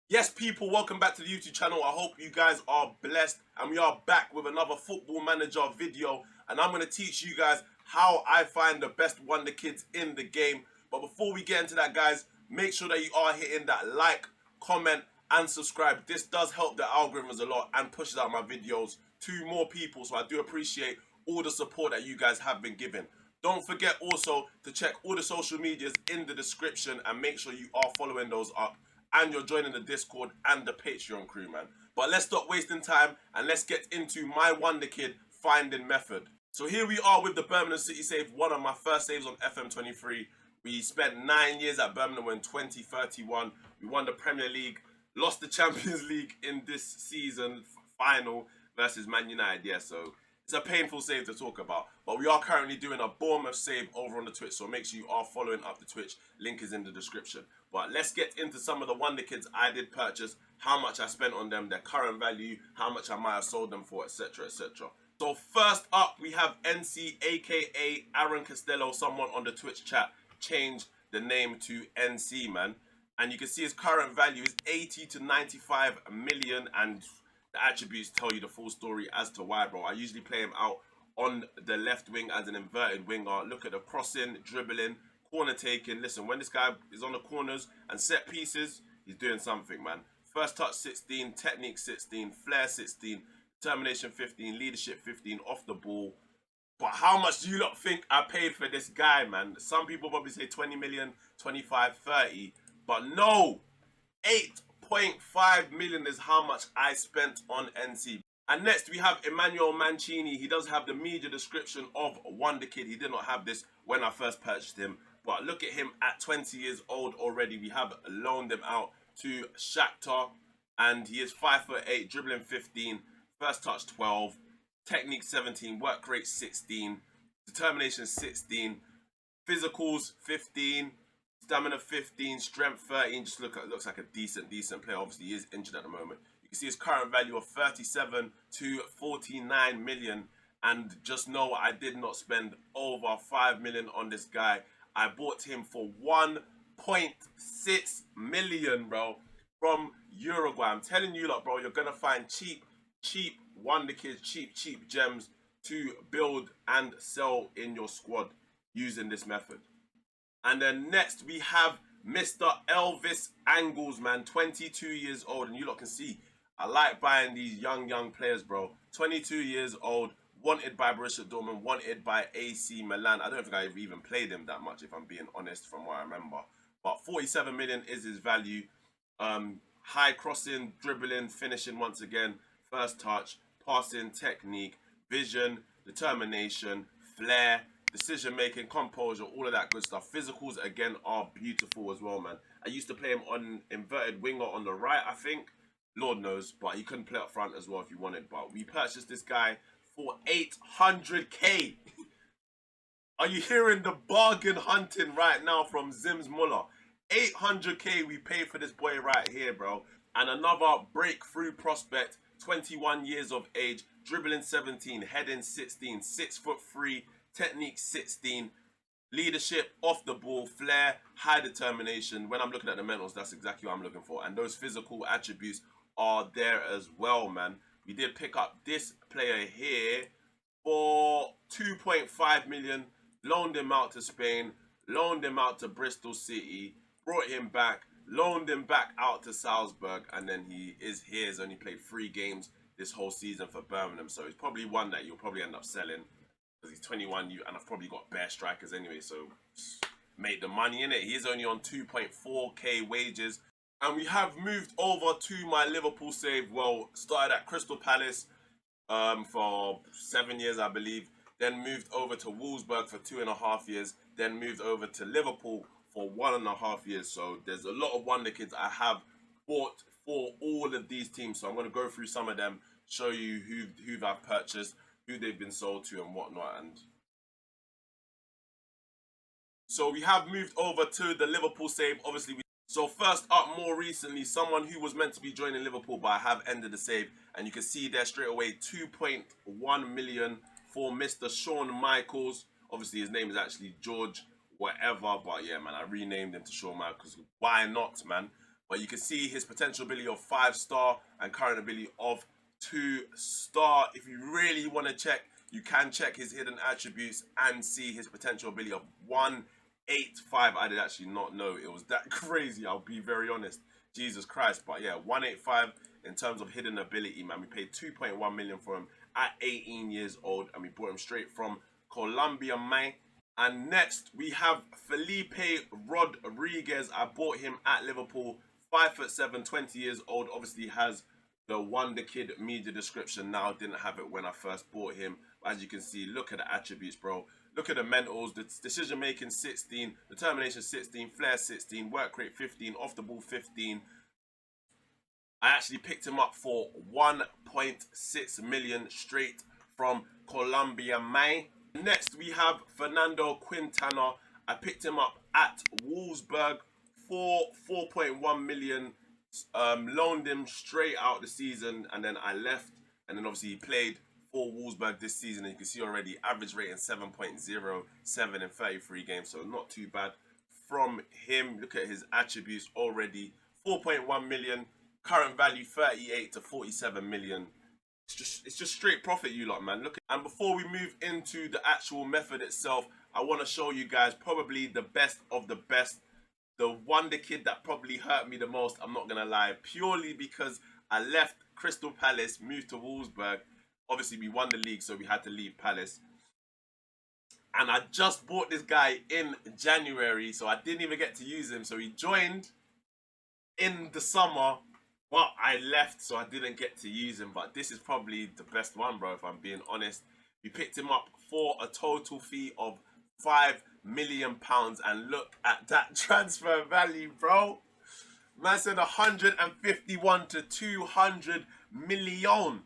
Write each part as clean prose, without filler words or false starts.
Yes, people, welcome back to the YouTube channel. I hope you guys are blessed, and we are back with another Football Manager video, and I'm going to teach you guys how I find the best Wonder Kids in the game. But before we get into that, guys, make sure that you are hitting that like, comment, and subscribe. This does help the algorithms a lot and pushes out my videos to more people, so I do appreciate all the support that you guys have been giving. Don't forget also to check all the social medias in the description and make sure you are following those up and you're joining the Discord and the Patreon crew, man. But let's stop wasting time and let's get into my Wonder Kid finding method. So here we are with the Birmingham City save, one of my first saves on FM23. We spent 9 years at Birmingham in 2031. We won the Premier League, lost the Champions League in this season final versus Man United. Yeah, so it's a painful save to talk about. But we are currently doing a Bournemouth save over on the Twitch, so make sure you are following up the Twitch. Link is in the description. But let's get into some of the Wonder Kids I did purchase, how much I spent on them, their current value, how much I might have sold them for, etc, etc. So first up, we have NC, aka Aaron Costello. Someone on the Twitch chat changed the name to NC, man. And you can see his current value is 80 to 95 million, and the attributes tell you the full story as to why, bro. I usually play him out on the left wing as an inverted winger. Look at the crossing, dribbling, corner taking. Listen, when this guy is on the corners and set pieces, he's doing something, man. First touch 16, technique 16, flair 16, determination 15, leadership 15, off the ball. But how much do you lot think I paid for this guy, man? Some people probably say 20 million, 25, 30. But no, 8.5 million is how much I spent on NC. And next we have Emmanuel Mancini. He does have the media description of Wonderkid. He did not have this when I first purchased him. But look at him at 20 years old already. We have loaned him out to Shakhtar. And he is 5'8", dribbling 15, first touch 12, technique 17, work rate 16, determination 16, physicals 15, stamina 15, strength 13. Just looks like a decent player. Obviously, he is injured at the moment. You can see his current value of 37 to 49 million. And just know I did not spend over 5 million on this guy. I bought him for 1.6 million, bro, from Uruguay. I'm telling you, lot, bro, you're gonna find cheap Wonder Kids, cheap gems to build and sell in your squad using this method. And then next we have Mr. Elvis Angles, man, 22 years old. And you lot can see, I like buying these young players, bro. 22 years old, wanted by Borussia Dortmund, wanted by AC Milan. I don't think I've even played him that much, if I'm being honest, from what I remember. But 47 million is his value. High crossing, dribbling, finishing once again, first touch, passing, technique, vision, determination, flair, decision making, composure, all of that good stuff. Physicals again are beautiful as well, man. I used to play him on inverted winger on the right, I think. Lord knows, but you couldn't play up front as well if you wanted. But we purchased this guy for 800k. Are you hearing the bargain hunting right now from Zims Muller? 800k we paid for this boy right here, bro. And another breakthrough prospect, 21 years of age, dribbling 17, heading 16, 6'3", technique 16, leadership, off the ball, flair, high determination. When I'm looking at the mentals, that's exactly what I'm looking for. And those physical attributes are there as well, man. We did pick up this player here for 2.5 million, loaned him out to Spain, loaned him out to Bristol City, brought him back, loaned him back out to Salzburg, and then he is here. He's only played 3 games this whole season for Birmingham, so he's probably one that you'll probably end up selling because he's 21, and I've probably got bare strikers anyway, so made the money in it. He's only on 2.4k wages. And we have moved over to my Liverpool save. Well, started at Crystal Palace for 7 years, I believe. Then moved over to Wolfsburg for 2.5 years. Then moved over to Liverpool for 1.5 years. So there's a lot of Wonder Kids I have bought for all of these teams. So I'm going to go through some of them, show you who I've purchased, who they've been sold to and whatnot. And so we have moved over to the Liverpool save. Obviously, so first up, more recently, someone who was meant to be joining Liverpool, but I have ended the save. And you can see there straight away, 2.1 million for Mr. Shawn Michaels. Obviously, his name is actually George whatever, but yeah, man, I renamed him to Shawn Michaels. Why not, man? But you can see his potential ability of 5-star and current ability of 2-star. If you really want to check, you can check his hidden attributes and see his potential ability of 185. I did actually not know it was that crazy, I'll be very honest. Jesus Christ. But yeah, 185 in terms of hidden ability, man. We paid 2.1 million for him at 18 years old, and we bought him straight from Colombia, man. And next we have Felipe Rodriguez. I bought him at Liverpool, 5'7", 20 years old. Obviously has the Wonderkid media description now. Didn't have it when I first bought him. But as you can see, look at the attributes, bro. Look at the mentals. The decision making 16, determination 16, flair 16, work rate 15, off the ball 15. I actually picked him up for 1.6 million straight from Colombia, man. Next, we have Fernando Quintana. I picked him up at Wolfsburg for 4.1 million. Loaned him straight out the season, and then I left. And then obviously he played for Wolfsburg this season. And you can see already average rating 7.07 in 33 games, so not too bad from him. Look at his attributes already. 4.1 million. Current value 38 to 47 million. It's just straight profit, you lot, man. Look, and before we move into the actual method itself, I want to show you guys probably the best of the best. The Wonderkid that probably hurt me the most, I'm not gonna lie, purely because I left Crystal Palace, moved to Wolfsburg. Obviously we won the league, so we had to leave Palace. And I just bought this guy in January, so I didn't even get to use him. So he joined in the summer, but I left, so I didn't get to use him. But this is probably the best one, bro, if I'm being honest. We picked him up for a total fee of £5 million, and look at that transfer value, bro. Man said 151 to 200 million.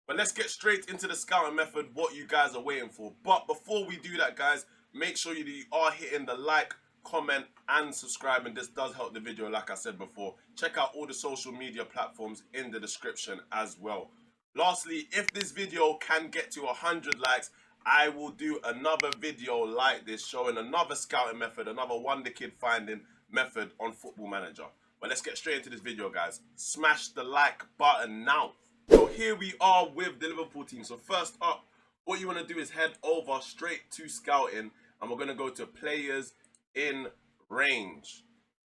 But let's get straight into the scouting method, what you guys are waiting for. But before we do that, guys, make sure you are hitting the like, comment and subscribing. This does help the video, like I said before. Check out all the social media platforms in the description as well. Lastly, if this video can get to 100 likes, I will do another video like this showing another scouting method, another Wonderkid finding method on Football Manager. But let's get straight into this video, guys. Smash the like button now. So here we are with the Liverpool team. So first up, what you want to do is head over straight to scouting, and we're going to go to players in range.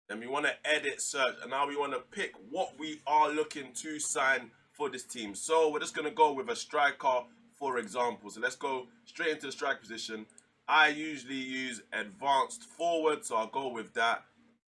Then we want to edit search, and now we want to pick what we are looking to sign for this team. So we're just going to go with a striker, for example. So let's go straight into the strike position. I usually use advanced forward, so I'll go with that.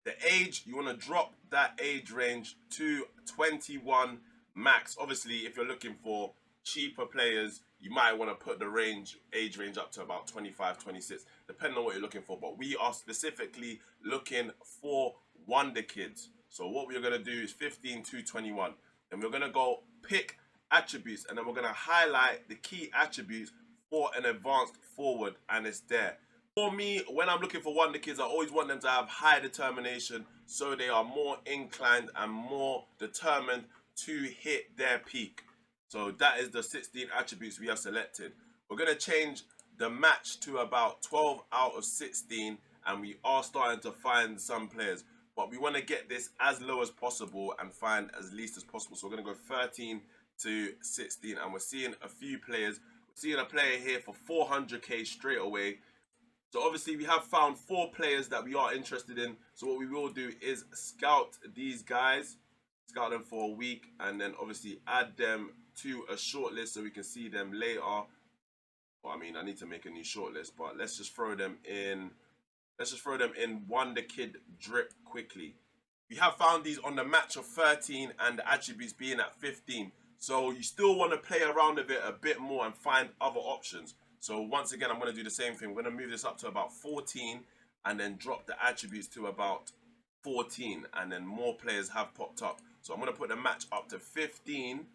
The age, you want to drop that age range to 21 max. Obviously, if you're looking for cheaper players, you might want to put the age range up to about 25, 26, depending on what you're looking for. But we are specifically looking for Wonderkids. So what we're going to do is 15 to 21. Then we're going to go pick attributes, and then we're going to highlight the key attributes for an advanced forward, and it's there. For me, when I'm looking for Wonderkids, I always want them to have high determination, so they are more inclined and more determined to hit their peak. So that is the 16 attributes we have selected. We're going to change the match to about 12 out of 16, and we are starting to find some players. But we want to get this as low as possible and find as least as possible. So we're going to go 13 to 16, and we're seeing a few players. We're seeing a player here for 400k straight away. So obviously we have found 4 players that we are interested in. So what we will do is scout these guys, scout them for a week, and then obviously add them to a shortlist so we can see them later. Well, I mean, I need to make a new shortlist, but let's just throw them in. Let's just throw them in Wonderkid drip quickly. We have found these on the match of 13 and the attributes being at 15. So you still want to play around with it a bit more and find other options. So once again, I'm going to do the same thing. We're going to move this up to about 14 and then drop the attributes to about 14. And then more players have popped up. So I'm going to put the match up to 15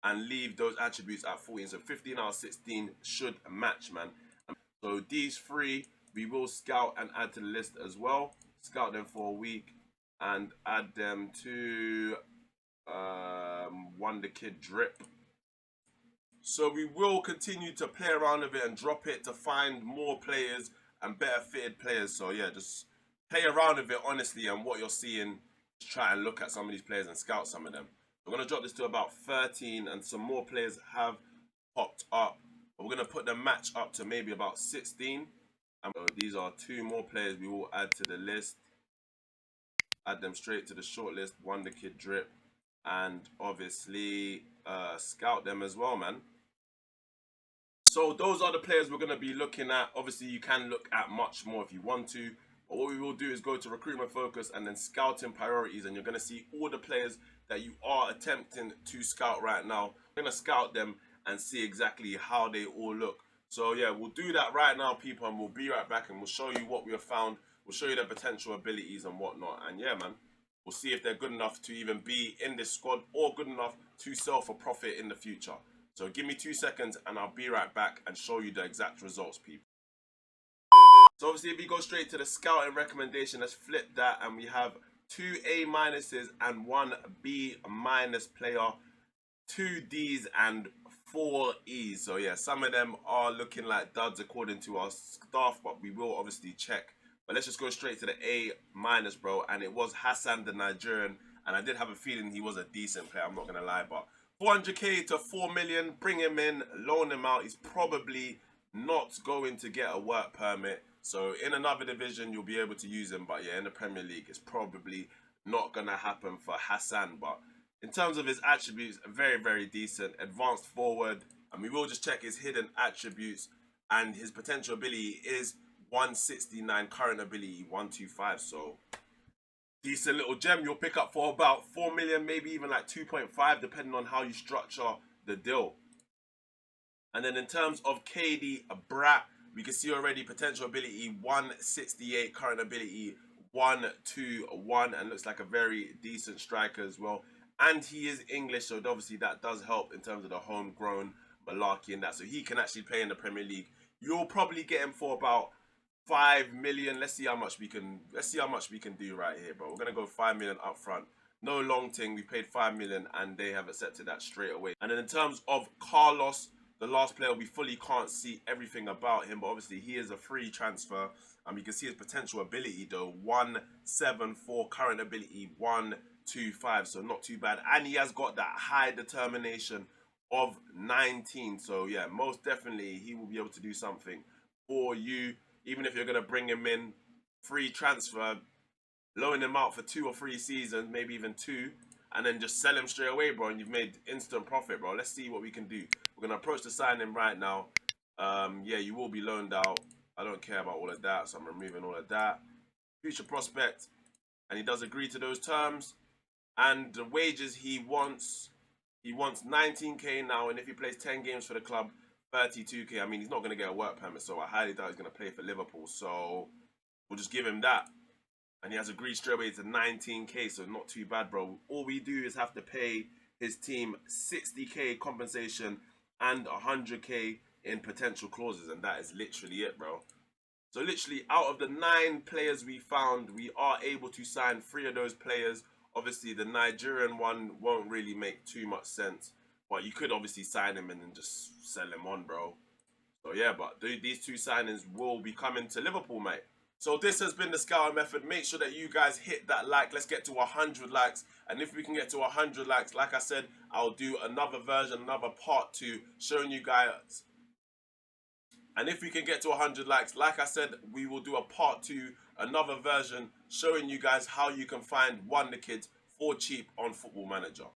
and leave those attributes at 14. So 15 out of 16 should match, man. So these 3 we will scout and add to the list as well. Scout them for a week and add them to Wonderkid drip. So we will continue to play around with it and drop it to find more players and better fitted players. So yeah, just play around with it honestly, and what you're seeing, to try and look at some of these players and scout some of them. We're going to drop this to about 13, and some more players have popped up. But we're going to put the match up to maybe about 16. And so these are 2 more players we will add to the list. Add them straight to the shortlist. Wonderkid drip. And obviously scout them as well, man. So those are the players we're going to be looking at. Obviously, you can look at much more if you want to. But what we will do is go to recruitment focus and then scouting priorities. And you're going to see all the players that you are attempting to scout right now. We're going to scout them and see exactly how they all look. So yeah, we'll do that right now, people, and we'll be right back and we'll show you what we have found. We'll show you their potential abilities and whatnot. And yeah, man, we'll see if they're good enough to even be in this squad or good enough to sell for profit in the future. So give me 2 seconds and I'll be right back and show you the exact results, people. So obviously, if you go straight to the scouting recommendation, let's flip that, and we have 2 A minuses and 1 B minus player, 2 D's and 4 E's. So yeah, some of them are looking like duds according to our staff, but we will obviously check. But let's just go straight to the A minus, bro. And it was Hassan, the Nigerian, and I did have a feeling he was a decent player, I'm not gonna lie. But 400k to 4 million, bring him in, loan him out. He's probably not going to get a work permit. So in another division, you'll be able to use him. But yeah, in the Premier League, it's probably not going to happen for Hassan. But in terms of his attributes, very, very decent. Advanced forward. And we will just check his hidden attributes. And his potential ability is 169, current ability 125. So decent little gem you'll pick up for about 4 million, maybe even like 2.5, depending on how you structure the deal. And then in terms of KD Brat, we can see already potential ability 168, current ability 121, and looks like a very decent striker as well. And he is English, so obviously that does help in terms of the homegrown malarkey and that. So he can actually play in the Premier League. You'll probably get him for about 5 million. Let's see how much we can do right here, bro. We're gonna go 5 million up front. No long thing. We paid 5 million and they have accepted that straight away. And then in terms of Carlos, the last player, we fully can't see everything about him, but obviously he is a free transfer. You can see his potential ability though, 174, current ability 125, so not too bad. And he has got that high determination of 19. So yeah, most definitely he will be able to do something for you. Even if you're going to bring him in, free transfer, loan him out for 2 or 3 seasons, maybe even 2, and then just sell him straight away, bro, and you've made instant profit, bro. Let's see what we can do. We're going to approach the signing right now. Yeah, you will be loaned out. I don't care about all of that, so I'm removing all of that. Future prospect, and he does agree to those terms. And the wages he wants 19k now, and if he plays 10 games for the club, 32k. I mean, he's not going to get a work permit, so I highly doubt he's going to play for Liverpool. So we'll just give him that. And he has agreed straight away to 19k, so not too bad, bro. All we do is have to pay his team 60k compensation and 100k in potential clauses, and that is literally it, bro. So literally, out of the 9 players we found, we are able to sign 3 of those players. Obviously, the Nigerian one won't really make too much sense, but you could obviously sign him and then just sell him on, bro. So yeah, but these 2 signings will be coming to Liverpool, mate. So this has been the scouting method. Make sure that you guys hit that like. Let's get to 100 likes. And if we can get to 100 likes, like I said, I'll do another version, another part 2, showing you guys. And if we can get to 100 likes, like I said, we will do a part 2, another version, showing you guys how you can find Wonderkids for cheap on Football Manager.